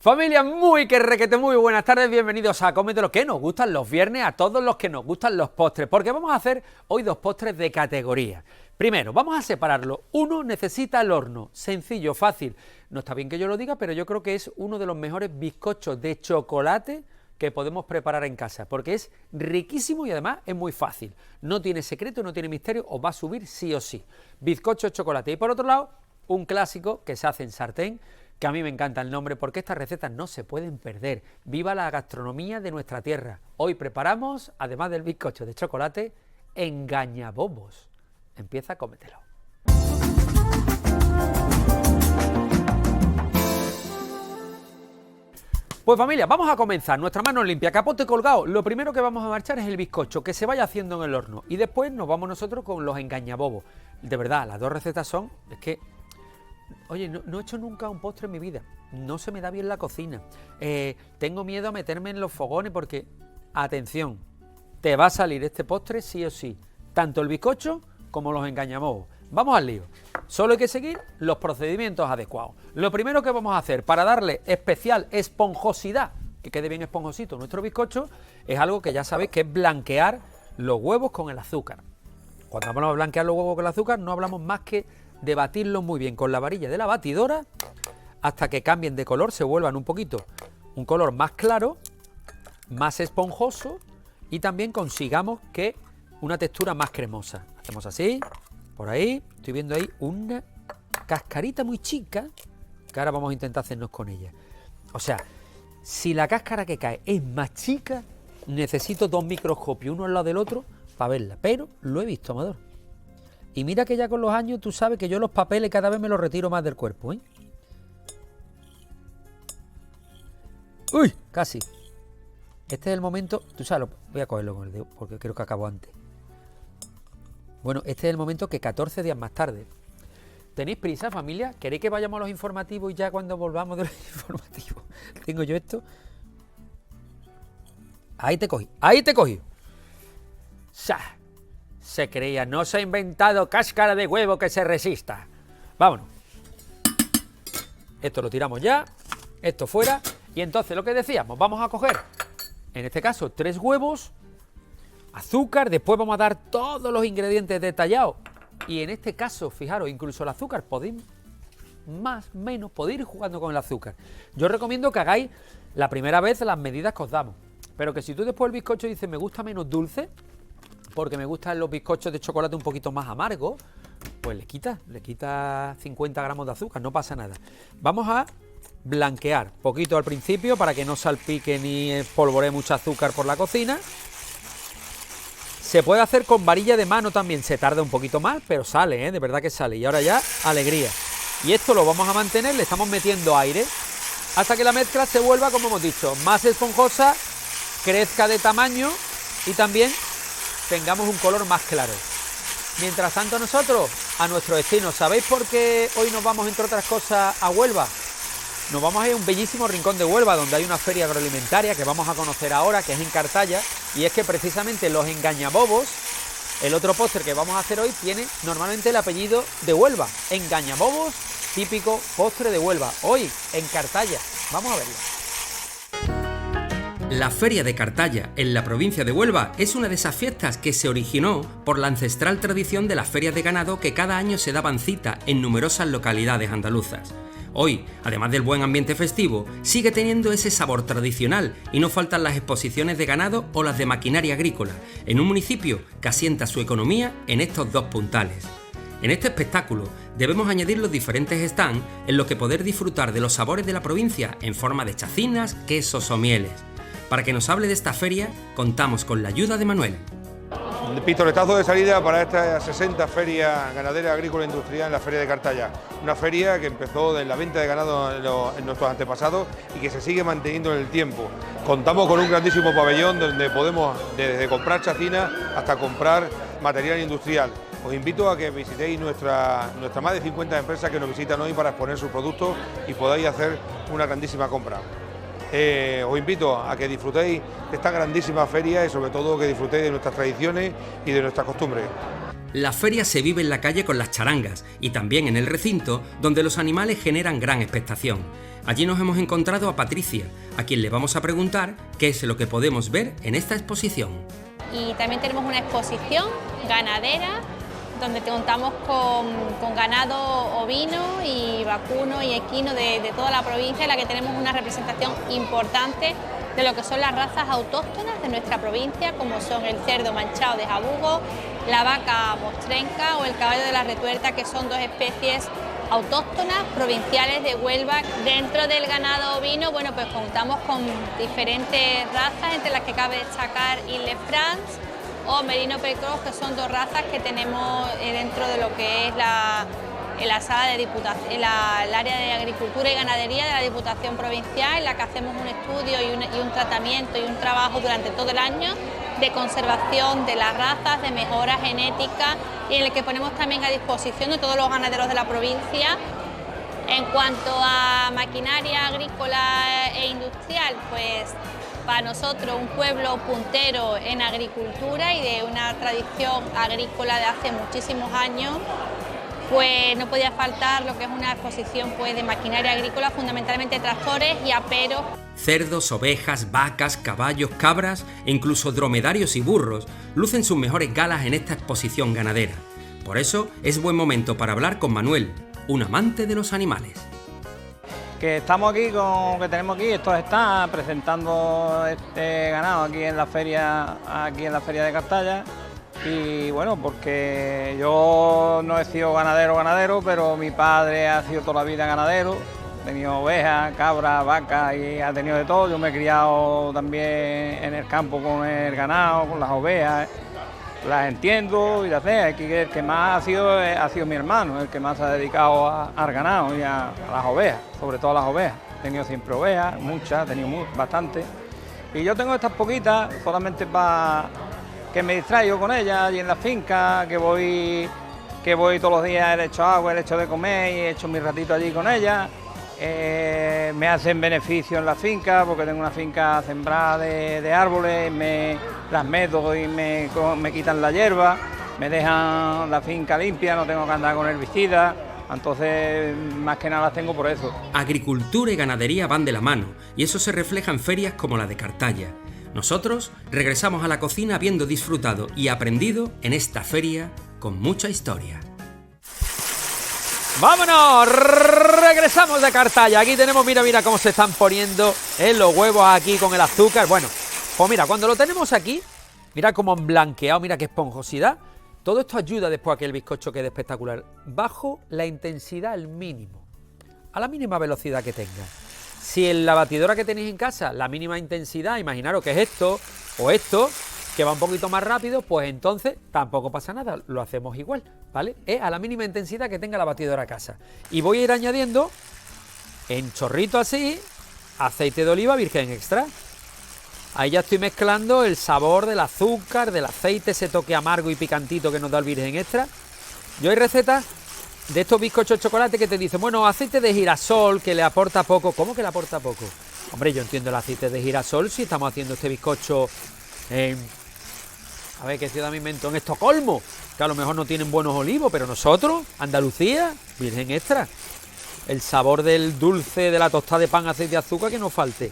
Familia, muy buenas tardes, bienvenidos a Cómetelo, que nos gustan los viernes, a todos los que nos gustan los postres, porque vamos a hacer hoy dos postres de categoría. Primero, vamos a separarlo. Uno necesita el horno, sencillo, fácil. No está bien que yo lo diga, pero yo creo que es uno de los mejores bizcochos de chocolate que podemos preparar en casa, porque es riquísimo y además es muy fácil. No tiene secreto, no tiene misterio, os va a subir sí o sí. Bizcocho de chocolate. Y por otro lado, un clásico que se hace en sartén, que a mí me encanta el nombre porque estas recetas no se pueden perder. ¡Viva la gastronomía de nuestra tierra! Hoy preparamos, además del bizcocho de chocolate, engañabobos. Empieza, cómetelo. Pues familia, vamos a comenzar. Nuestra mano limpia, capote colgado. Lo primero que vamos a marchar es el bizcocho, que se vaya haciendo en el horno. Y después nos vamos nosotros con los engañabobos. De verdad, las dos recetas son... Oye, no he hecho nunca un postre en mi vida, no se me da bien la cocina, tengo miedo a meterme en los fogones porque, atención, te va a salir este postre sí o sí, tanto el bizcocho como los engañabobos. Vamos al lío, solo hay que seguir los procedimientos adecuados. Lo primero que vamos a hacer para darle especial esponjosidad, que quede bien esponjosito nuestro bizcocho, es algo que ya sabéis que es blanquear los huevos con el azúcar. Cuando hablamos de blanquear los huevos con el azúcar no hablamos más que de batirlos muy bien con la varilla de la batidora hasta que cambien de color, se vuelvan un poquito, un color más claro, más esponjoso y también consigamos que una textura más cremosa. Hacemos así, por ahí, estoy viendo ahí una cascarita muy chica que ahora vamos a intentar hacernos con ella. O sea, si la cáscara que cae es más chica, necesito dos microscopios, uno al lado del otro, para verla, pero lo he visto, Amador. Y mira que ya con los años tú sabes que yo los papeles cada vez me los retiro más del cuerpo, ¿eh? ¡Uy! Casi. Este es el momento... Tú sabes, voy a cogerlo con el dedo porque creo que acabo antes. Bueno, este es el momento que 14 días más tarde. ¿Tenéis prisa, familia? ¿Queréis que vayamos a los informativos y ya cuando volvamos de los informativos tengo yo esto? Ahí te cogí, ahí te cogí. ¡Sa! Se creía, no se ha inventado cáscara de huevo que se resista. Vámonos. Esto lo tiramos ya, esto fuera. Y entonces lo que decíamos, vamos a coger, en este caso, 3 huevos, azúcar, después vamos a dar todos los ingredientes detallados. Y en este caso, fijaros, incluso el azúcar, podéis más, menos, podéis ir jugando con el azúcar. Yo recomiendo que hagáis la primera vez las medidas que os damos. Pero que si tú después el bizcocho dices, me gusta menos dulce, porque me gustan los bizcochos de chocolate un poquito más amargos, pues le quita 50 gramos de azúcar, no pasa nada. Vamos a blanquear poquito al principio para que no salpique ni espolvoree mucho azúcar por la cocina. Se puede hacer con varilla de mano también, se tarda un poquito más, pero sale, de verdad que sale. Y ahora ya, alegría. Y esto lo vamos a mantener, le estamos metiendo aire, hasta que la mezcla se vuelva, como hemos dicho, más esponjosa, crezca de tamaño y también tengamos un color más claro. Mientras tanto nosotros a nuestro destino. ¿Sabéis por qué hoy nos vamos, entre otras cosas, a Huelva? Nos vamos a ir a un bellísimo rincón de Huelva donde hay una feria agroalimentaria que vamos a conocer ahora, que es en Cartaya, y es que precisamente los engañabobos, el otro postre que vamos a hacer hoy, tiene normalmente el apellido de Huelva. Engañabobos, típico postre de Huelva, hoy en Cartaya. Vamos a verlo. La Feria de Cartaya, en la provincia de Huelva, es una de esas fiestas que se originó por la ancestral tradición de las ferias de ganado que cada año se daban cita en numerosas localidades andaluzas. Hoy, además del buen ambiente festivo, sigue teniendo ese sabor tradicional y no faltan las exposiciones de ganado o las de maquinaria agrícola, en un municipio que asienta su economía en estos dos puntales. En este espectáculo debemos añadir los diferentes stands en los que poder disfrutar de los sabores de la provincia en forma de chacinas, quesos o mieles. Para que nos hable de esta feria, contamos con la ayuda de Manuel. Pistoletazo de salida para esta 60 Feria Ganadera Agrícola e Industrial en la Feria de Cartaya. Una feria que empezó de la venta de ganado en nuestros antepasados y que se sigue manteniendo en el tiempo. Contamos con un grandísimo pabellón donde podemos desde comprar chacinas hasta comprar material industrial. Os invito a que visitéis nuestra más de 50 empresas que nos visitan hoy para exponer sus productos y podáis hacer una grandísima compra. Os invito a que disfrutéis de esta grandísima feria y sobre todo que disfrutéis de nuestras tradiciones y de nuestras costumbres. La feria se vive en la calle con las charangas y también en el recinto, donde los animales generan gran expectación. Allí nos hemos encontrado a Patricia, a quien le vamos a preguntar qué es lo que podemos ver en esta exposición. Y también tenemos una exposición ganadera, donde contamos con ganado ovino y vacuno y equino de toda la provincia, en la que tenemos una representación importante de lo que son las razas autóctonas de nuestra provincia, como son el cerdo manchado de Jabugo, la vaca mostrenca o el caballo de la retuerta, que son dos especies autóctonas provinciales de Huelva. Dentro del ganado ovino, bueno, pues contamos con diferentes razas, entre las que cabe destacar Ile-France o Merino Precross, que son dos razas que tenemos dentro de lo que es la sala de Diputación, el área de Agricultura y Ganadería de la Diputación Provincial, en la que hacemos un estudio y un tratamiento y un trabajo durante todo el año de conservación de las razas, de mejora genética, y en el que ponemos también a disposición de todos los ganaderos de la provincia. En cuanto a maquinaria agrícola e industrial, pues para nosotros un pueblo puntero en agricultura y de una tradición agrícola de hace muchísimos años, pues no podía faltar lo que es una exposición pues de maquinaria agrícola, fundamentalmente tractores y aperos. Cerdos, ovejas, vacas, caballos, cabras e incluso dromedarios y burros lucen sus mejores galas en esta exposición ganadera. Por eso es buen momento para hablar con Manuel, un amante de los animales. Que estamos aquí que tenemos aquí, esto está presentando este ganado aquí en la feria de Cartaya. Y bueno, porque yo no he sido ganadero, pero mi padre ha sido toda la vida ganadero, ha tenido ovejas, cabras, vacas y ha tenido de todo. Yo me he criado también en el campo con el ganado, con las ovejas, las entiendo y las sé. Aquí el que más ha sido mi hermano, el que más se ha dedicado al ganado y a las ovejas, sobre todo a las ovejas. He tenido siempre ovejas, muchas, he tenido bastante. Y yo tengo estas poquitas solamente para que me distraigo con ellas y en la finca, que voy todos los días, le echo agua, le echo de comer y he hecho mi ratito allí con ellas. Me hacen beneficio en la finca, porque tengo una finca sembrada de árboles, las meto y me quitan la hierba, me dejan la finca limpia, no tengo que andar con herbicidas. Entonces, más que nada las tengo por eso. Agricultura y ganadería van de la mano, y eso se refleja en ferias como la de Cartaya. Nosotros regresamos a la cocina habiendo disfrutado y aprendido en esta feria con mucha historia. ¡Vámonos! Regresamos de Cartaya. Aquí tenemos, mira cómo se están poniendo los huevos aquí con el azúcar. Bueno, pues mira, cuando lo tenemos aquí, mira cómo han blanqueado, mira qué esponjosidad. Todo esto ayuda después a que el bizcocho quede espectacular. Bajo la intensidad al mínimo, a la mínima velocidad que tenga. Si en la batidora que tenéis en casa, la mínima intensidad, imaginaros que es esto o esto, que va un poquito más rápido, pues entonces tampoco pasa nada, lo hacemos igual, ¿vale? Es a la mínima intensidad que tenga la batidora a casa. Y voy a ir añadiendo, en chorrito así, aceite de oliva virgen extra. Ahí ya estoy mezclando el sabor del azúcar, del aceite, ese toque amargo y picantito que nos da el virgen extra. Yo hay recetas de estos bizcochos de chocolate que te dicen, bueno, aceite de girasol que le aporta poco. ¿Cómo que le aporta poco? Hombre, yo entiendo el aceite de girasol si estamos haciendo este bizcocho en... A ver, ¿qué ciudad me invento? En Estocolmo, que a lo mejor no tienen buenos olivos, pero nosotros, Andalucía, virgen extra. El sabor del dulce de la tostada de pan, aceite de azúcar que no falte.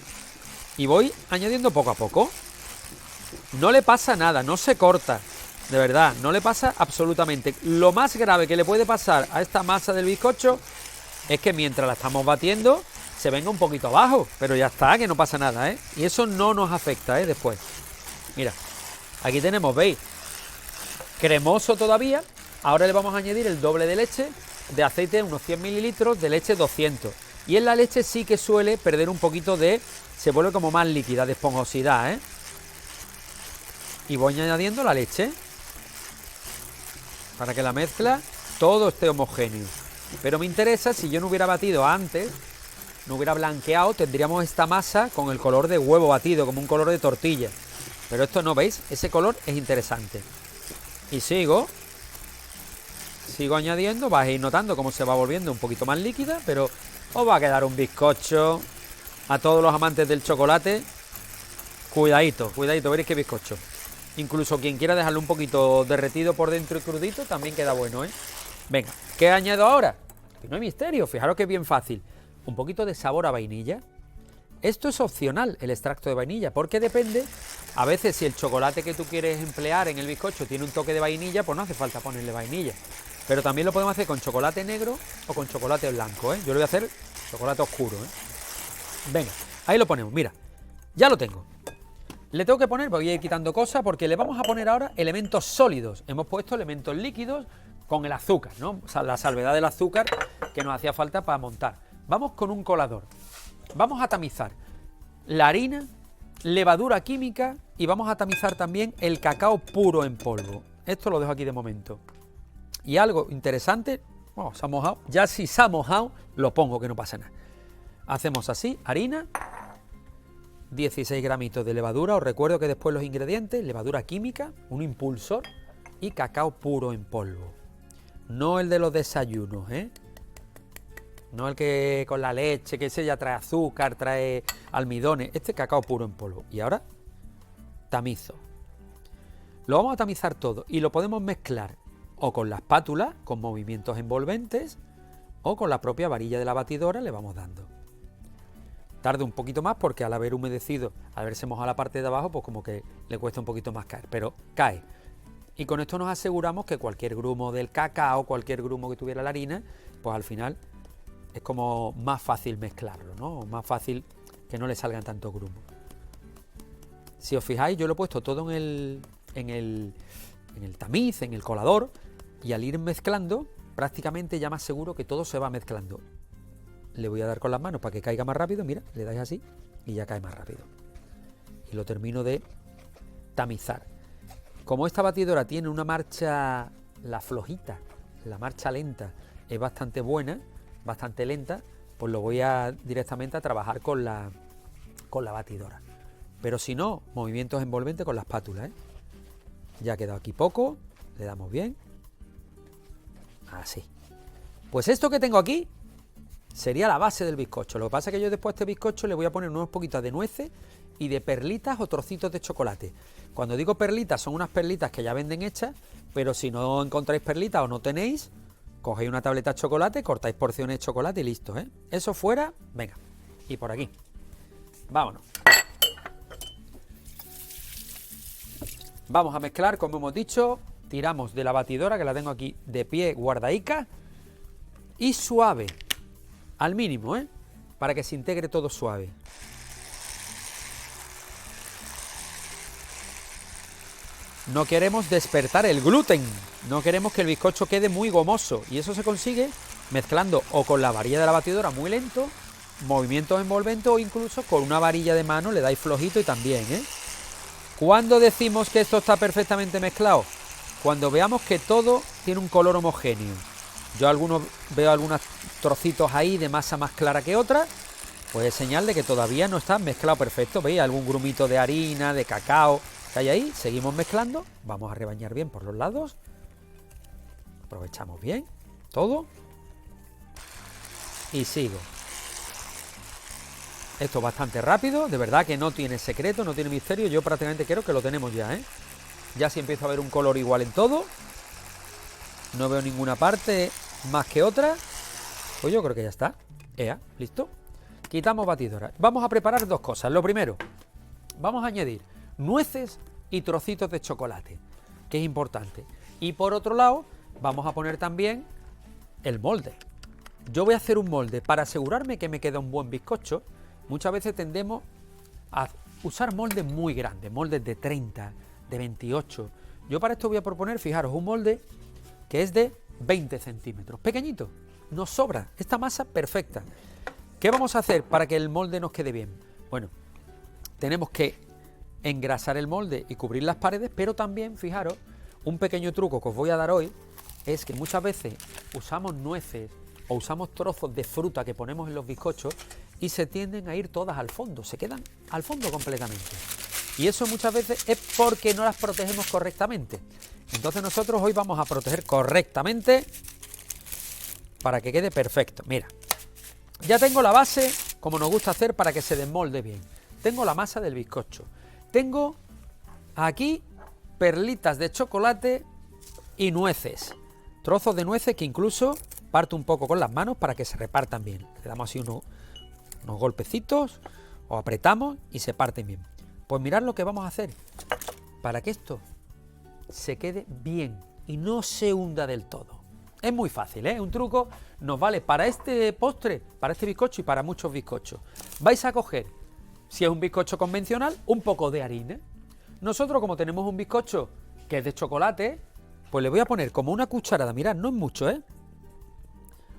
Y voy añadiendo poco a poco. No le pasa nada, no se corta. De verdad, no le pasa absolutamente. Lo más grave que le puede pasar a esta masa del bizcocho es que mientras la estamos batiendo se venga un poquito abajo, pero ya está, que no pasa nada, ¿eh? Y eso no nos afecta, ¿eh? Después. Mira, aquí tenemos, ¿veis? Cremoso todavía. Ahora le vamos a añadir el doble de leche, de aceite unos 100 mililitros, de leche 200. Y en la leche sí que suele perder un poquito de... Se vuelve como más líquida, de esponjosidad, ¿eh? Y voy añadiendo la leche para que la mezcla todo esté homogéneo. Pero me interesa, si yo no hubiera batido antes, no hubiera blanqueado, tendríamos esta masa con el color de huevo batido, como un color de tortilla. Pero esto no, ¿veis? Ese color es interesante. Y sigo añadiendo, vais a ir notando cómo se va volviendo un poquito más líquida, pero os va a quedar un bizcocho a todos los amantes del chocolate. Cuidadito, veréis qué bizcocho. Incluso quien quiera dejarlo un poquito derretido por dentro y crudito, también queda bueno, ¿eh? Venga, ¿qué añado ahora? Que no hay misterio, fijaros que es bien fácil. Un poquito de sabor a vainilla. Esto es opcional, el extracto de vainilla, porque depende, a veces si el chocolate que tú quieres emplear en el bizcocho tiene un toque de vainilla, pues no hace falta ponerle vainilla. Pero también lo podemos hacer con chocolate negro o con chocolate blanco, ¿eh? Yo lo voy a hacer chocolate oscuro, ¿eh? Venga, ahí lo ponemos, mira, ya lo tengo. Le tengo que poner, voy a ir quitando cosas porque le vamos a poner ahora elementos sólidos. Hemos puesto elementos líquidos con el azúcar, ¿no? O sea, la salvedad del azúcar que nos hacía falta para montar. Vamos con un colador. Vamos a tamizar la harina, levadura química y vamos a tamizar también el cacao puro en polvo. Esto lo dejo aquí de momento. Y algo interesante, bueno, se ha mojado. Ya si se ha mojado, lo pongo, que no pasa nada. Hacemos así, harina, 16 gramitos de levadura. Os recuerdo que después los ingredientes, levadura química, un impulsor y cacao puro en polvo. No el de los desayunos, ¿eh? No el que con la leche, que ese ya trae azúcar, trae almidones. Este cacao puro en polvo. Y ahora tamizo. Lo vamos a tamizar todo y lo podemos mezclar o con la espátula, con movimientos envolventes, o con la propia varilla de la batidora le vamos dando. Tarde un poquito más porque al haber humedecido, al haberse mojado la parte de abajo, pues como que le cuesta un poquito más caer, pero cae. Y con esto nos aseguramos que cualquier grumo del cacao, cualquier grumo que tuviera la harina, pues al final es como más fácil mezclarlo, ¿no? Más fácil que no le salgan tantos grumos. Si os fijáis, yo lo he puesto todo en el tamiz, en el colador, y al ir mezclando, prácticamente ya más seguro que todo se va mezclando. Le voy a dar con las manos para que caiga más rápido, mira, le dais así y ya cae más rápido. Y lo termino de tamizar. Como esta batidora tiene una marcha, la flojita, la marcha lenta, es bastante buena, bastante lenta, pues lo voy a directamente a trabajar con la batidora. Pero si no, movimientos envolventes con la espátula, ¿eh? Ya ha quedado aquí poco, le damos bien. Así. Pues esto que tengo aquí sería la base del bizcocho. Lo que pasa es que yo después a este bizcocho le voy a poner unos poquitos de nueces y de perlitas o trocitos de chocolate. Cuando digo perlitas, son unas perlitas que ya venden hechas, pero si no encontráis perlitas o no tenéis, cogéis una tableta de chocolate, cortáis porciones de chocolate y listo, ¿eh? Eso fuera, venga. Y por aquí. Vámonos. Vamos a mezclar, como hemos dicho, tiramos de la batidora, que la tengo aquí de pie guardaica, y suave, al mínimo, ¿eh? Para que se integre todo suave. No queremos despertar el gluten, no queremos que el bizcocho quede muy gomoso, y eso se consigue mezclando o con la varilla de la batidora muy lento, movimientos envolventes, o incluso con una varilla de mano le dais flojito y también, ¿eh? ¿Cuándo decimos que esto está perfectamente mezclado? Cuando veamos que todo tiene un color homogéneo. Yo veo algunos trocitos ahí de masa más clara que otra, pues es señal de que todavía no está mezclado perfecto. ¿Veis? Algún grumito de harina, de cacao que hay ahí. Seguimos mezclando. Vamos a rebañar bien por los lados. Aprovechamos bien todo. Y sigo. Esto es bastante rápido, de verdad que no tiene secreto, no tiene misterio. Yo prácticamente creo que lo tenemos ya, ¿eh? Ya si empiezo a ver un color igual en todo, no veo ninguna parte más que otra, pues yo creo que ya está. Ea, listo. Quitamos batidora. Vamos a preparar dos cosas. Lo primero, vamos a añadir nueces y trocitos de chocolate, que es importante. Y por otro lado, vamos a poner también el molde. Yo voy a hacer un molde para asegurarme que me queda un buen bizcocho. Muchas veces tendemos a usar moldes muy grandes, moldes de 30, de 28. Yo para esto voy a proponer, fijaros, un molde que es de 20 centímetros, pequeñito, nos sobra esta masa perfecta. ¿Qué vamos a hacer para que el molde nos quede bien? Bueno, tenemos que engrasar el molde y cubrir las paredes, pero también, fijaros, un pequeño truco que os voy a dar hoy es que muchas veces usamos nueces o usamos trozos de fruta que ponemos en los bizcochos y se tienden a ir todas al fondo, se quedan al fondo completamente. Y eso muchas veces es porque no las protegemos correctamente. Entonces nosotros hoy vamos a proteger correctamente para que quede perfecto. Mira, ya tengo la base, como nos gusta hacer para que se desmolde bien. Tengo la masa del bizcocho. Tengo aquí perlitas de chocolate y nueces. Trozos de nueces que incluso parto un poco con las manos para que se repartan bien. Le damos así unos golpecitos o apretamos y se parten bien. Pues mirad lo que vamos a hacer para que esto se quede bien y no se hunda del todo. Es muy fácil, ¿eh? Un truco nos vale para este postre, para este bizcocho y para muchos bizcochos. Vais a coger, si es un bizcocho convencional, un poco de harina. Nosotros, como tenemos un bizcocho que es de chocolate, pues le voy a poner como una cucharada, mirad, no es mucho, ¿eh?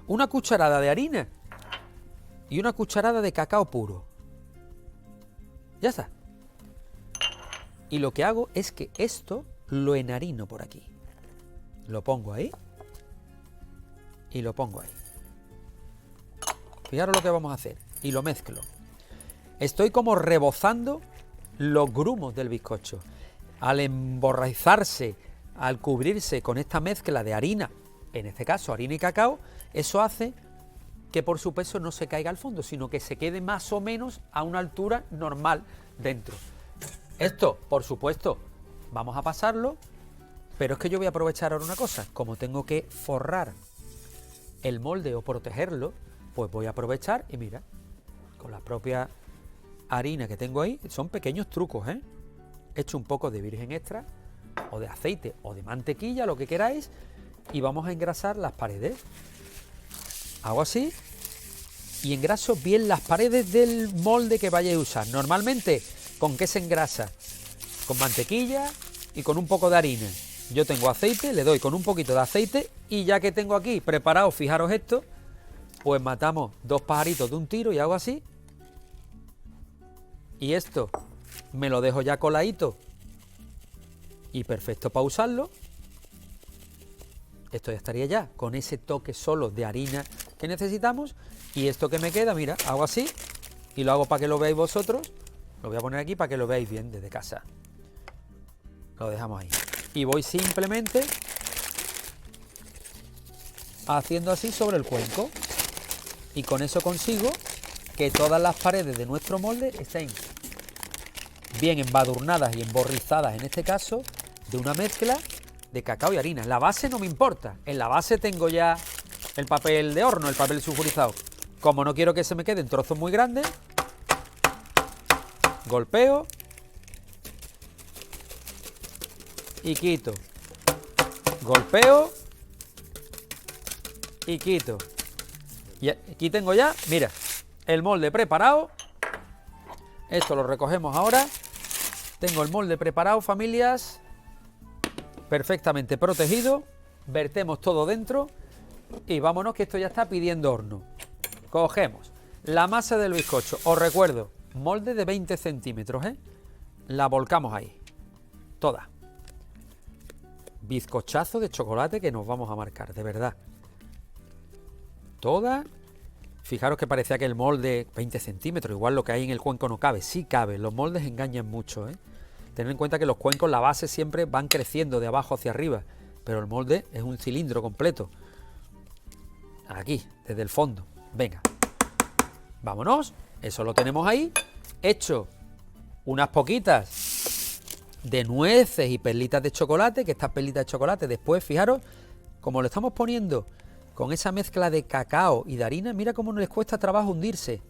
Una cucharada de harina y una cucharada de cacao puro. Ya está. Y lo que hago es que esto lo enharino por aquí. Lo pongo ahí. Y lo pongo ahí. Fijaros lo que vamos a hacer. Y lo mezclo. Estoy como rebozando los grumos del bizcocho. Al emborrachazarse, al cubrirse con esta mezcla de harina, en este caso harina y cacao, eso hace que por su peso no se caiga al fondo, sino que se quede más o menos a una altura normal dentro. Esto, por supuesto, vamos a pasarlo, pero es que yo voy a aprovechar ahora una cosa. Como tengo que forrar el molde o protegerlo, pues voy a aprovechar y mira, con la propia harina que tengo ahí, son pequeños trucos, ¿eh? He hecho un poco de virgen extra, o de aceite, o de mantequilla, lo que queráis, y vamos a engrasar las paredes. Hago así, y engraso bien las paredes del molde que vayáis a usar. Normalmente, ¿con qué se engrasa? Con mantequilla y con un poco de harina. Yo tengo aceite, le doy con un poquito de aceite y ya que tengo aquí preparado, fijaros esto, pues matamos dos pajaritos de un tiro y hago así. Y esto me lo dejo ya coladito y perfecto para usarlo. Esto ya estaría ya con ese toque solo de harina que necesitamos. Y esto que me queda, mira, hago así y lo hago para que lo veáis vosotros. Lo voy a poner aquí para que lo veáis bien desde casa. Lo dejamos ahí. Y voy simplemente haciendo así sobre el cuenco. Y con eso consigo que todas las paredes de nuestro molde estén bien embadurnadas y emborrizadas, en este caso, de una mezcla de cacao y harina. La base no me importa. En la base tengo ya el papel de horno, el papel sulfurizado. Como no quiero que se me queden trozos muy grandes, golpeo y quito, golpeo y quito. Y aquí tengo ya, mira, el molde preparado. Esto lo recogemos ahora. Tengo el molde preparado, familias, perfectamente protegido. Vertemos todo dentro y vámonos, que esto ya está pidiendo horno. Cogemos la masa del bizcocho. Os recuerdo, molde de 20 centímetros, ¿eh? La volcamos ahí, toda. Bizcochazo de chocolate que nos vamos a marcar, de verdad. Toda. Fijaros que parecía que el molde 20 centímetros, igual lo que hay en el cuenco no cabe. Sí cabe, los moldes engañan mucho, ¿eh? Tened en cuenta que los cuencos, la base siempre van creciendo de abajo hacia arriba, pero el molde es un cilindro completo. Aquí, desde el fondo. Venga, vámonos. Eso lo tenemos ahí. Hecho unas poquitas de nueces y perlitas de chocolate, que estas perlitas de chocolate después, fijaros, como lo estamos poniendo con esa mezcla de cacao y de harina, mira cómo no les cuesta trabajo hundirse.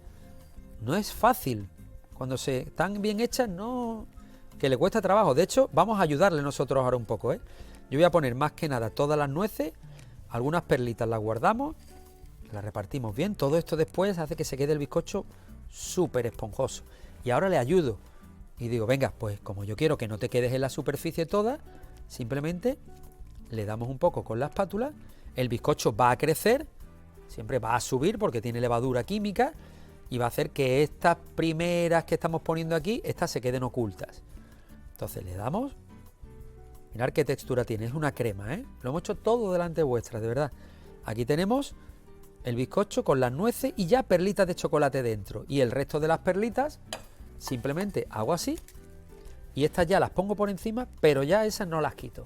No es fácil. Cuando se están bien hechas, no, que le cuesta trabajo. De hecho, vamos a ayudarle nosotros ahora un poco, ¿eh? Yo voy a poner más que nada todas las nueces, algunas perlitas las guardamos, las repartimos bien. Todo esto después hace que se quede el bizcocho súper esponjoso. Y ahora le ayudo y digo, venga, pues como yo quiero que no te quedes en la superficie toda, simplemente le damos un poco con la espátula. El bizcocho va a crecer, siempre va a subir porque tiene levadura química y va a hacer que estas primeras que estamos poniendo aquí, estas se queden ocultas. Entonces le damos, mirad qué textura tiene, es una crema, ¿eh? Lo hemos hecho todo delante vuestra, de verdad. Aquí tenemos el bizcocho con las nueces y ya perlitas de chocolate dentro. Y el resto de las perlitas, simplemente hago así y estas ya las pongo por encima, pero ya esas no las quito,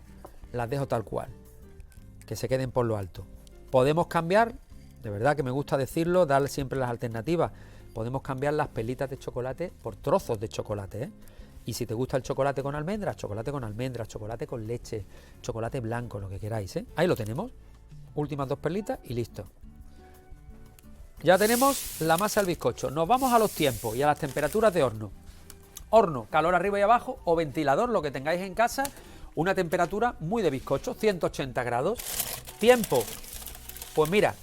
las dejo tal cual, que se queden por lo alto. Podemos cambiar, de verdad que me gusta decirlo, darle siempre las alternativas. Podemos cambiar las perlitas de chocolate por trozos de chocolate, ¿eh? Y si te gusta el chocolate con almendras, chocolate con leche, chocolate blanco, lo que queráis, ¿eh? Ahí lo tenemos. Últimas 2 perlitas y listo. Ya tenemos la masa del bizcocho. Nos vamos a los tiempos y a las temperaturas de horno. Horno, calor arriba y abajo, o ventilador, lo que tengáis en casa. Una temperatura muy de bizcocho, 180 grados. Tiempo, pues mira,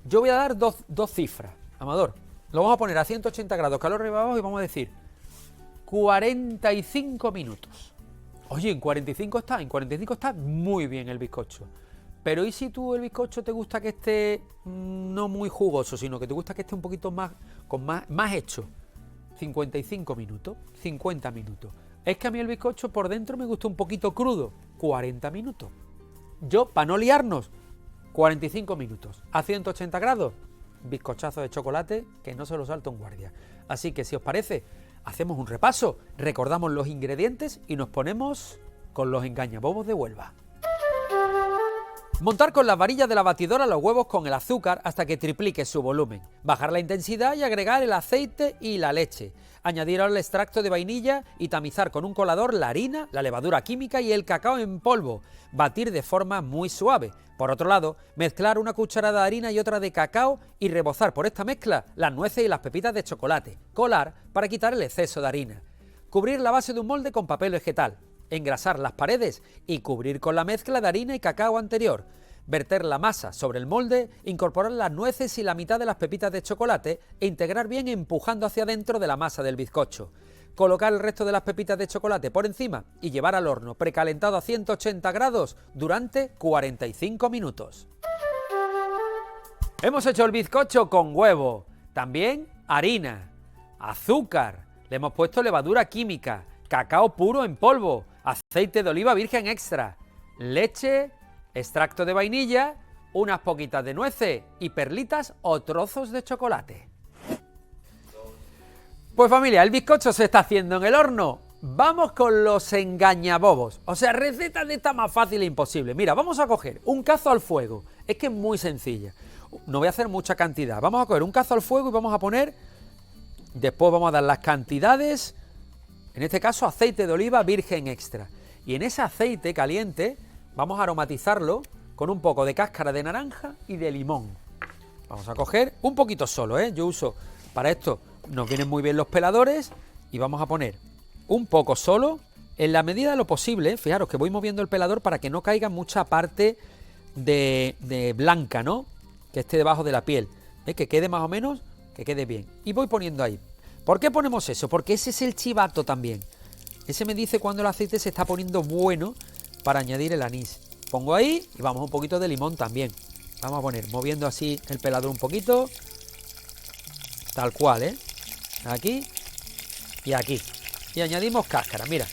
yo voy a dar dos cifras, Amador. Lo vamos a poner a 180 grados, calor arriba y abajo, y vamos a decir 45 minutos. Oye, en 45 está muy bien el bizcocho. Pero ¿y si tú el bizcocho te gusta que esté no muy jugoso, sino que te gusta que esté un poquito más, más hecho? 55 minutos, 50 minutos. Es que a mí el bizcocho por dentro me gusta un poquito crudo, 40 minutos. Yo, para no liarnos, 45 minutos. A 180 grados, bizcochazo de chocolate que no se lo salta un guardia. Así que si os parece, hacemos un repaso, recordamos los ingredientes y nos ponemos con los engañabobos de Huelva. Montar con las varillas de la batidora los huevos con el azúcar hasta que triplique su volumen. Bajar la intensidad y agregar el aceite y la leche. Añadir ahora el extracto de vainilla y tamizar con un colador la harina, la levadura química y el cacao en polvo. Batir de forma muy suave. Por otro lado, mezclar una cucharada de harina y otra de cacao y rebozar por esta mezcla las nueces y las pepitas de chocolate. Colar para quitar el exceso de harina. Cubrir la base de un molde con papel vegetal. Engrasar las paredes y cubrir con la mezcla de harina y cacao anterior. Verter la masa sobre el molde, incorporar las nueces y la mitad de las pepitas de chocolate e integrar bien empujando hacia adentro de la masa del bizcocho. Colocar el resto de las pepitas de chocolate por encima y llevar al horno precalentado a 180 grados durante 45 minutos. Hemos hecho el bizcocho con huevo, también harina, azúcar, le hemos puesto levadura química, cacao puro en polvo, aceite de oliva virgen extra, leche, extracto de vainilla, unas poquitas de nueces y perlitas o trozos de chocolate. Pues familia, el bizcocho se está haciendo en el horno. Vamos con los engañabobos. O sea, recetas de esta más fácil e imposible. Mira, vamos a coger un cazo al fuego. Es que es muy sencilla. No voy a hacer mucha cantidad. Vamos a coger un cazo al fuego y vamos a poner... Después vamos a dar las cantidades. En este caso, aceite de oliva virgen extra. Y en ese aceite caliente vamos a aromatizarlo con un poco de cáscara de naranja y de limón. Vamos a coger un poquito solo, ¿eh? Yo uso para esto, nos vienen muy bien los peladores y vamos a poner un poco solo, en la medida de lo posible. Fijaros que voy moviendo el pelador para que no caiga mucha parte de blanca, ¿no? Que esté debajo de la piel, ¿eh? Que quede más o menos, que quede bien. Y voy poniendo ahí. ¿Por qué ponemos eso? Porque ese es el chivato también. Ese me dice cuando el aceite se está poniendo bueno para añadir el anís. Pongo ahí y vamos un poquito de limón también. Vamos a poner, moviendo así el pelador un poquito. Tal cual, ¿eh? Aquí y aquí. Y añadimos cáscara, mira.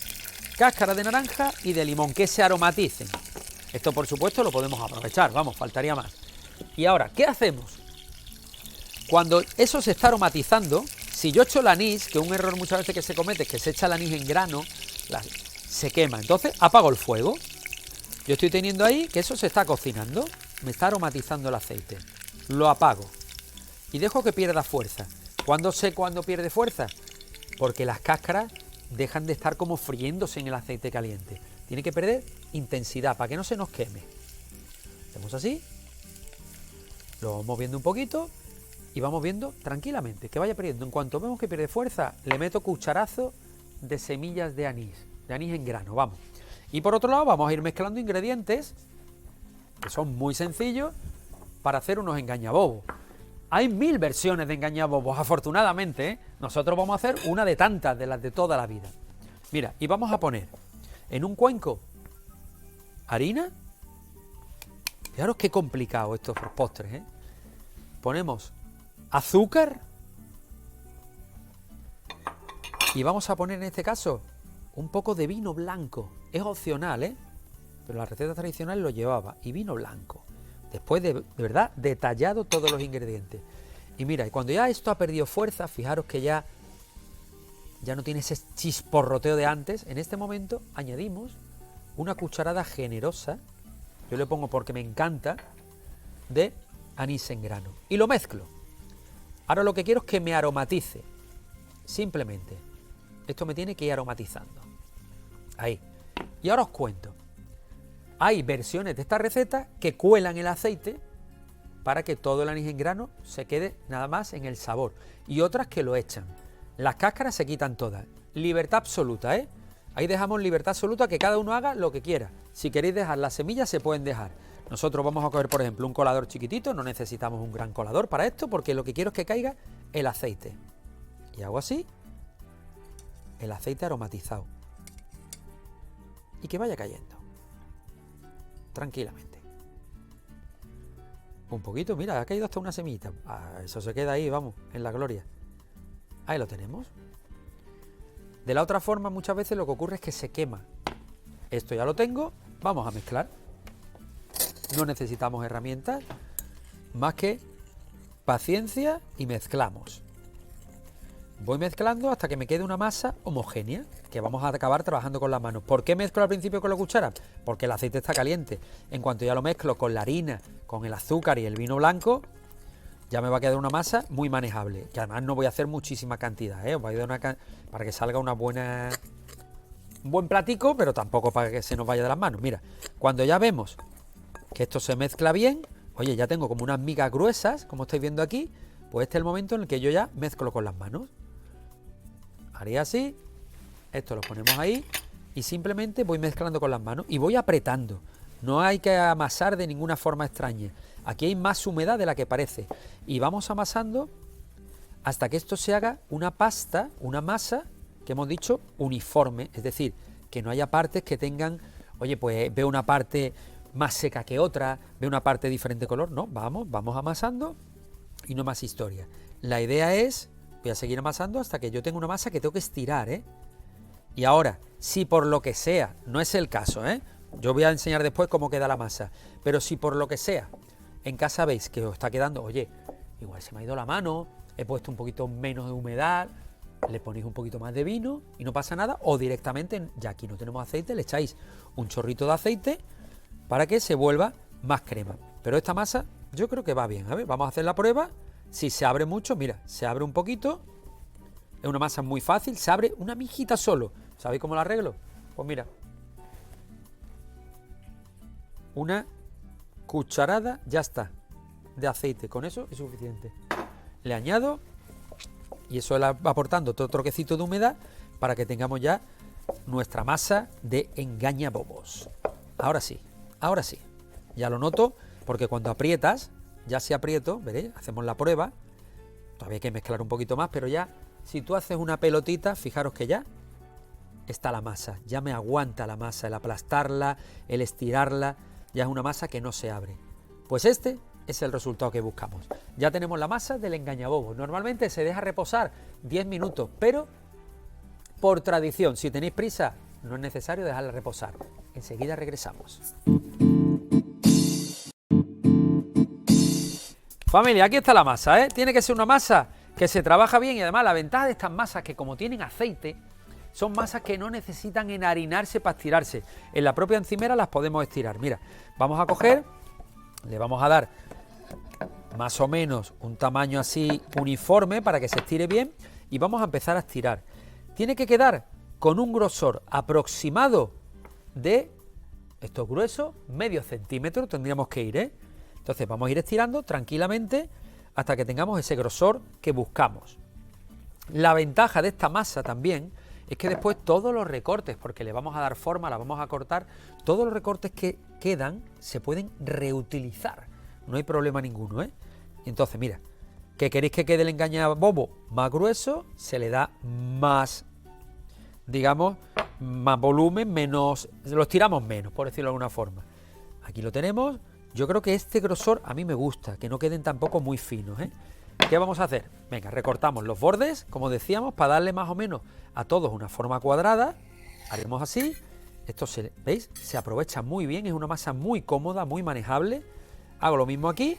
Cáscara de naranja y de limón, que se aromaticen. Esto, por supuesto, lo podemos aprovechar, vamos, faltaría más. Y ahora, ¿qué hacemos? Cuando eso se está aromatizando, si yo echo el anís, que un error muchas veces que se comete es que se echa el anís en grano, se quema. Entonces, apago el fuego. Yo estoy teniendo ahí que eso se está cocinando, me está aromatizando el aceite. Lo apago y dejo que pierda fuerza. ¿Cuándo sé cuándo pierde fuerza? Porque las cáscaras dejan de estar como friéndose en el aceite caliente. Tiene que perder intensidad para que no se nos queme. Hacemos así, lo vamos moviendo un poquito y vamos viendo tranquilamente que vaya perdiendo. En cuanto vemos que pierde fuerza, le meto cucharazo de semillas de anís en grano, vamos. Y por otro lado vamos a ir mezclando ingredientes que son muy sencillos para hacer unos engañabobos. Hay 1000 versiones de engañabobos, afortunadamente, ¿eh? Nosotros vamos a hacer una de tantas, de las de toda la vida. Mira, y vamos a poner en un cuenco harina. Fijaros qué complicado estos postres, ¿eh? Ponemos azúcar y vamos a poner en este caso un poco de vino blanco. Es opcional, ¿eh? Pero la receta tradicional lo llevaba. Y vino blanco. Después de verdad, detallado todos los ingredientes. Y mira, y cuando ya esto ha perdido fuerza, fijaros que ya no tiene ese chisporroteo de antes. En este momento añadimos una cucharada generosa, yo le pongo porque me encanta, de anís en grano. Y lo mezclo. Ahora lo que quiero es que me aromatice. Simplemente Esto me tiene que ir aromatizando. Ahí. Y ahora os cuento. Hay versiones de esta receta que cuelan el aceite para que todo el anís en grano se quede nada más en el sabor. Y otras que lo echan. Las cáscaras se quitan todas. Libertad absoluta, ¿eh? Ahí dejamos libertad absoluta, que cada uno haga lo que quiera. Si queréis dejar las semillas, se pueden dejar. Nosotros vamos a coger, por ejemplo, un colador chiquitito. No necesitamos un gran colador para esto, porque lo que quiero es que caiga el aceite. Y hago así, el aceite aromatizado. Y que vaya cayendo. Tranquilamente. Un poquito, mira, ha caído hasta una semillita. Ah, eso se queda ahí, vamos, en la gloria. Ahí lo tenemos. De la otra forma, muchas veces lo que ocurre es que se quema. Esto ya lo tengo, vamos a mezclar. No necesitamos herramientas, más que paciencia y mezclamos. Voy mezclando hasta que me quede una masa homogénea, que vamos a acabar trabajando con las manos. ¿Por qué mezclo al principio con la cuchara? Porque el aceite está caliente. En cuanto ya lo mezclo con la harina, con el azúcar y el vino blanco, ya me va a quedar una masa muy manejable. Que además no voy a hacer muchísima cantidad, ¿eh? Os voy a dar para que salga un buen platico, pero tampoco para que se nos vaya de las manos. Mira, cuando ya vemos que esto se mezcla bien, oye, ya tengo como unas migas gruesas, como estáis viendo aquí, pues este es el momento en el que yo ya mezclo con las manos. Haré así, esto lo ponemos ahí y simplemente voy mezclando con las manos y voy apretando. No hay que amasar de ninguna forma extraña. Aquí hay más humedad de la que parece. Y vamos amasando hasta que esto se haga una pasta, una masa, que hemos dicho uniforme. Es decir, que no haya partes que tengan, oye, pues veo una parte más seca que otra, veo una parte de diferente color. No, vamos amasando y no más historia. La idea es, voy a seguir amasando hasta que yo tenga una masa que tengo que estirar, ¿eh? Y ahora, si por lo que sea, no es el caso, ¿eh? Yo voy a enseñar después cómo queda la masa, pero si por lo que sea, en casa veis que os está quedando, oye, igual se me ha ido la mano, he puesto un poquito menos de humedad, le ponéis un poquito más de vino y no pasa nada, o directamente, ya aquí no tenemos aceite, le echáis un chorrito de aceite para que se vuelva más crema. Pero esta masa yo creo que va bien, a ver, vamos a hacer la prueba. Si se abre mucho, mira, se abre un poquito, es una masa muy fácil, se abre una mijita solo. ¿Sabéis cómo la arreglo? Pues mira, una cucharada, ya está, de aceite, con eso es suficiente. Le añado y eso le va aportando otro troquecito de humedad para que tengamos ya nuestra masa de engañabobos. Ahora sí, ya lo noto, porque cuando aprietas, ya si aprieto, veréis, hacemos la prueba, todavía hay que mezclar un poquito más, pero ya, si tú haces una pelotita, fijaros que ya está la masa, ya me aguanta la masa, el aplastarla, el estirarla, ya es una masa que no se abre. Pues este es el resultado que buscamos. Ya tenemos la masa del engañabobos. Normalmente se deja reposar 10 minutos, pero por tradición, si tenéis prisa, no es necesario dejarla reposar. Enseguida regresamos. Familia, aquí está la masa, ¿eh? Tiene que ser una masa que se trabaja bien y además la ventaja de estas masas que como tienen aceite, son masas que no necesitan enharinarse para estirarse. En la propia encimera las podemos estirar. Mira, vamos a coger, le vamos a dar más o menos un tamaño así uniforme para que se estire bien y vamos a empezar a estirar. Tiene que quedar con un grosor aproximado de, esto es grueso, medio centímetro tendríamos que ir, ¿eh? Entonces vamos a ir estirando tranquilamente hasta que tengamos ese grosor que buscamos. La ventaja de esta masa también es que después todos los recortes, porque le vamos a dar forma, la vamos a cortar, todos los recortes que quedan se pueden reutilizar. No hay problema ninguno, ¿eh? Entonces, mira, que queréis que quede el engañabobo más grueso, se le da más, digamos, más volumen, menos, lo estiramos menos, por decirlo de alguna forma. Aquí lo tenemos. Yo creo que este grosor a mí me gusta, que no queden tampoco muy finos, ¿eh? ¿Qué vamos a hacer? Venga, recortamos los bordes, como decíamos, para darle más o menos a todos una forma cuadrada. Haremos así. Esto, ¿veis? Se aprovecha muy bien, es una masa muy cómoda, muy manejable. Hago lo mismo aquí.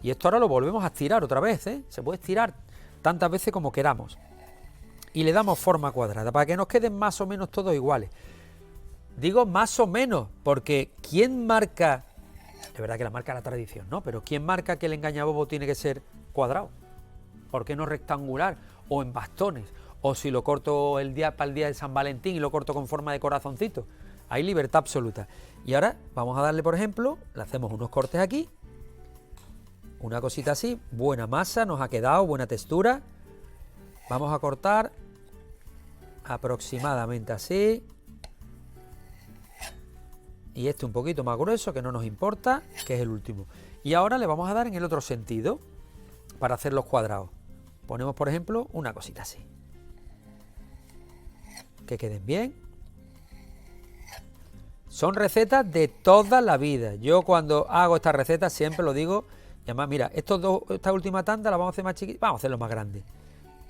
Y esto ahora lo volvemos a estirar otra vez, ¿eh? Se puede estirar tantas veces como queramos. Y le damos forma cuadrada, para que nos queden más o menos todos iguales. Digo más o menos, porque ¿quién marca? Es verdad que la marca la tradición, ¿no? Pero ¿quién marca que el engañabobo tiene que ser cuadrado? ¿Por qué no rectangular? O en bastones, o si lo corto para el día de San Valentín y lo corto con forma de corazoncito. Hay libertad absoluta. Y ahora vamos a darle, por ejemplo, le hacemos unos cortes aquí, una cosita así, buena masa nos ha quedado, buena textura. Vamos a cortar aproximadamente así. Y este un poquito más grueso, que no nos importa, que es el último. Y ahora le vamos a dar en el otro sentido, para hacer los cuadrados. Ponemos, por ejemplo, una cosita así. Que queden bien. Son recetas de toda la vida. Yo cuando hago estas recetas siempre lo digo. Y además, mira, esta última tanda la vamos a hacer más chiquita. Vamos a hacerlo más grande.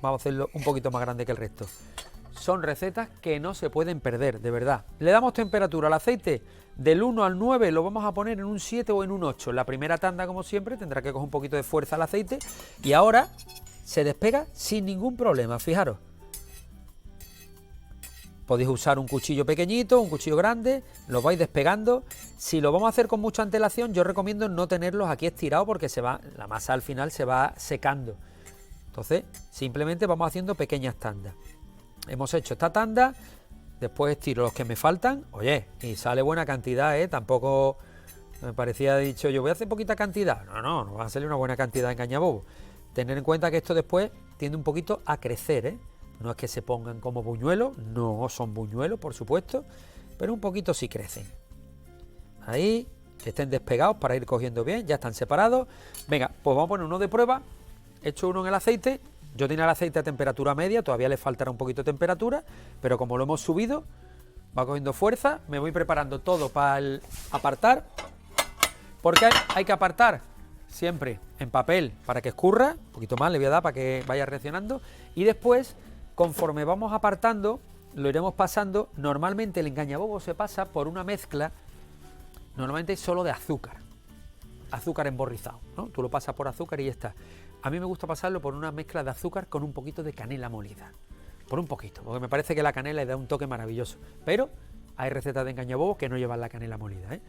Vamos a hacerlo un poquito más grande que el resto. Son recetas que no se pueden perder, de verdad. Le damos temperatura al aceite del 1 al 9, lo vamos a poner en un 7 o en un 8. La primera tanda, como siempre, tendrá que coger un poquito de fuerza al aceite. Y ahora se despega sin ningún problema, fijaros. Podéis usar un cuchillo pequeñito, un cuchillo grande, los vais despegando. Si lo vamos a hacer con mucha antelación, yo recomiendo no tenerlos aquí estirados porque la masa al final se va secando. Entonces, simplemente vamos haciendo pequeñas tandas. Hemos hecho esta tanda, después estiro los que me faltan, oye, y sale buena cantidad, tampoco me parecía dicho, yo voy a hacer poquita cantidad. No va a salir una buena cantidad de engañabobo. Tener en cuenta que esto después tiende un poquito a crecer, No es que se pongan como buñuelos, no son buñuelos, por supuesto, pero un poquito sí crecen. Ahí, que estén despegados para ir cogiendo bien, ya están separados. Venga, pues vamos a poner uno de prueba, he hecho uno en el aceite. Yo tenía el aceite a temperatura media, todavía le faltará un poquito de temperatura, pero como lo hemos subido, va cogiendo fuerza. Me voy preparando todo para el apartar, porque hay que apartar siempre en papel para que escurra, un poquito más le voy a dar para que vaya reaccionando, y después, conforme vamos apartando, lo iremos pasando. Normalmente el engañabobo se pasa por una mezcla, normalmente solo de azúcar emborrizado, ¿no? Tú lo pasas por azúcar y ya está. A mí me gusta pasarlo por una mezcla de azúcar con un poquito de canela molida. Por un poquito, porque me parece que la canela le da un toque maravilloso. Pero hay recetas de engañabobos que no llevan la canela molida,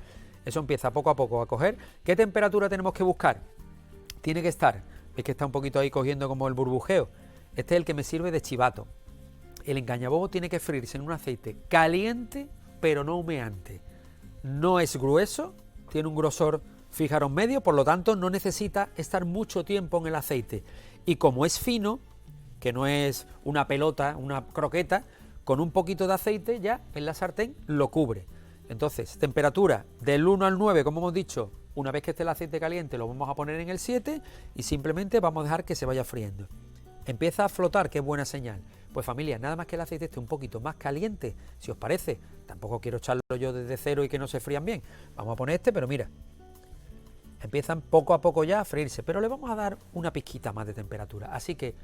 Eso empieza poco a poco a coger. ¿Qué temperatura tenemos que buscar? Tiene que estar, es que está un poquito ahí cogiendo como el burbujeo. Este es el que me sirve de chivato. El engañabobo tiene que freírse en un aceite caliente, pero no humeante. No es grueso, tiene un grosor, fijaros, medio, por lo tanto no necesita estar mucho tiempo en el aceite. Y como es fino, que no es una pelota, una croqueta, con un poquito de aceite ya en la sartén lo cubre. Entonces, temperatura del 1 al 9, como hemos dicho, una vez que esté el aceite caliente lo vamos a poner en el 7 y simplemente vamos a dejar que se vaya friendo. Empieza a flotar, qué buena señal. Pues familia, nada más que el aceite esté un poquito más caliente, si os parece, tampoco quiero echarlo yo desde cero y que no se frían bien. Vamos a poner este, pero mira, empiezan poco a poco ya a freírse, pero le vamos a dar una pizquita más de temperatura. Así que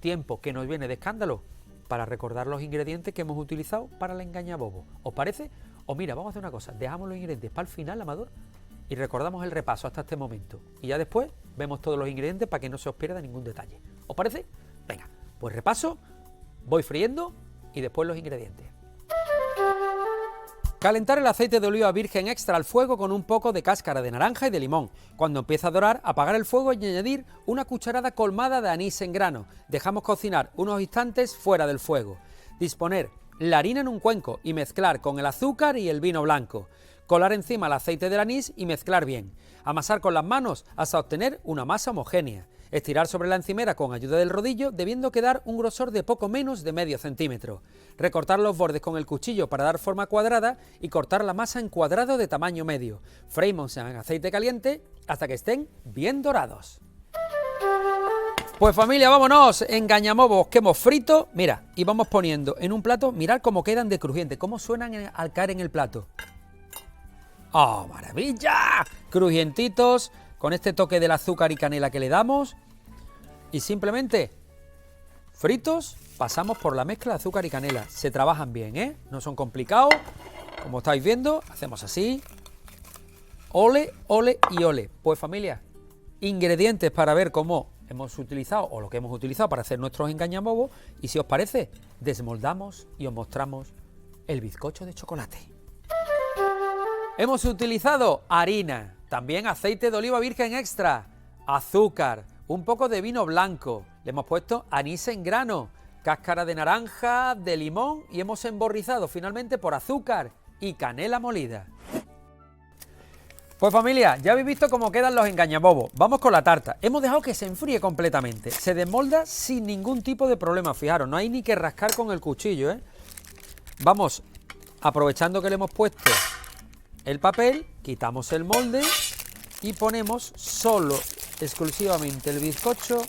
tiempo que nos viene de escándalo para recordar los ingredientes que hemos utilizado para el engañabobo. ¿Os parece? O mira, vamos a hacer una cosa, dejamos los ingredientes para el final, Amador, y recordamos el repaso hasta este momento. Y ya después vemos todos los ingredientes para que no se os pierda ningún detalle. ¿Os parece? Venga, pues repaso, voy friendo y después los ingredientes. Calentar el aceite de oliva virgen extra al fuego con un poco de cáscara de naranja y de limón. Cuando empiece a dorar, apagar el fuego y añadir una cucharada colmada de anís en grano. Dejamos cocinar unos instantes fuera del fuego. Disponer la harina en un cuenco y mezclar con el azúcar y el vino blanco. Colar encima el aceite del anís y mezclar bien. Amasar con las manos hasta obtener una masa homogénea. Estirar sobre la encimera con ayuda del rodillo, debiendo quedar un grosor de poco menos de medio centímetro. Recortar los bordes con el cuchillo para dar forma cuadrada y cortar la masa en cuadrado de tamaño medio. Freímos en aceite caliente hasta que estén bien dorados. Pues familia, vámonos, engañamobos que hemos frito, mira, y vamos poniendo en un plato, mirad cómo quedan de crujientes, cómo suenan al caer en el plato. ¡Oh, maravilla! Crujientitos, con este toque del azúcar y canela que le damos. Y simplemente, fritos, pasamos por la mezcla de azúcar y canela. Se trabajan bien, no son complicados. Como estáis viendo, hacemos así. Ole, ole y ole. Pues familia, ingredientes para ver cómo hemos utilizado, o lo que hemos utilizado para hacer nuestros engañamobos. Y si os parece, desmoldamos y os mostramos el bizcocho de chocolate. Hemos utilizado harina, también aceite de oliva virgen extra, azúcar, un poco de vino blanco, le hemos puesto anís en grano, cáscara de naranja, de limón y hemos emborrizado finalmente por azúcar y canela molida. Pues familia, ya habéis visto cómo quedan los engañabobos. Vamos con la tarta. Hemos dejado que se enfríe completamente. Se desmolda sin ningún tipo de problema. Fijaros, no hay ni que rascar con el cuchillo, ¿eh? Vamos, aprovechando que le hemos puesto el papel, quitamos el molde y ponemos solo, exclusivamente el bizcocho.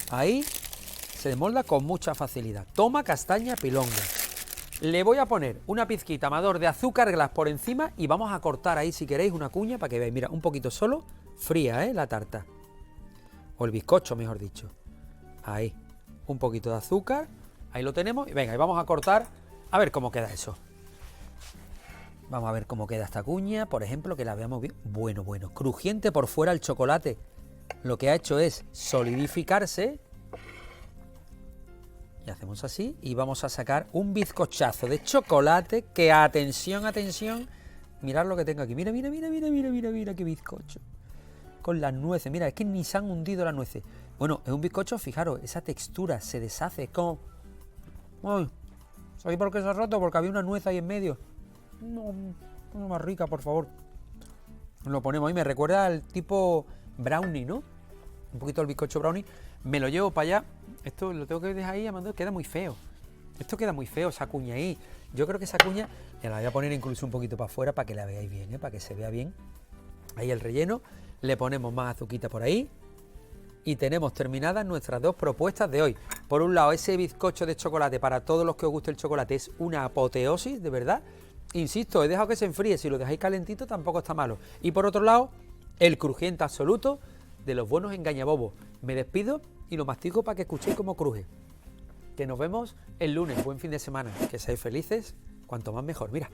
Ahí se desmolda con mucha facilidad. Toma castaña pilonga. Le voy a poner una pizquita amador de azúcar glass por encima y vamos a cortar ahí, si queréis, una cuña para que veáis. Mira, un poquito solo, fría, la tarta. O el bizcocho, mejor dicho. Ahí, un poquito de azúcar. Ahí lo tenemos. Y venga, y vamos a cortar a ver cómo queda eso. Vamos a ver cómo queda esta cuña, por ejemplo, que la veamos bien. Bueno, crujiente por fuera el chocolate. Lo que ha hecho es solidificarse. Y hacemos así y vamos a sacar un bizcochazo de chocolate que, atención, mirad lo que tengo aquí. Mira qué bizcocho. Con las nueces, mira, es que ni se han hundido las nueces. Bueno, es un bizcocho, fijaros, esa textura se deshace, es como... Ay, ¿sabéis por qué se ha roto? Porque había una nuez ahí en medio. No, una más rica, por favor. Lo ponemos ahí, me recuerda al tipo brownie, ¿no? Un poquito el bizcocho brownie. Me lo llevo para allá. Esto lo tengo que dejar ahí, Amando, queda muy feo. Esto queda muy feo, esa cuña ahí. Yo creo que esa cuña la voy a poner incluso un poquito para afuera para que la veáis bien, para que se vea bien. Ahí el relleno. Le ponemos más azuquita por ahí. Y tenemos terminadas nuestras dos propuestas de hoy. Por un lado, ese bizcocho de chocolate para todos los que os guste el chocolate es una apoteosis, de verdad. Insisto, he dejado que se enfríe. Si lo dejáis calentito tampoco está malo. Y por otro lado, el crujiente absoluto de los buenos engañabobos. Me despido y lo mastico para que escuchéis cómo cruje. Que nos vemos el lunes. Buen fin de semana. Que seáis felices. Cuanto más mejor. Mira.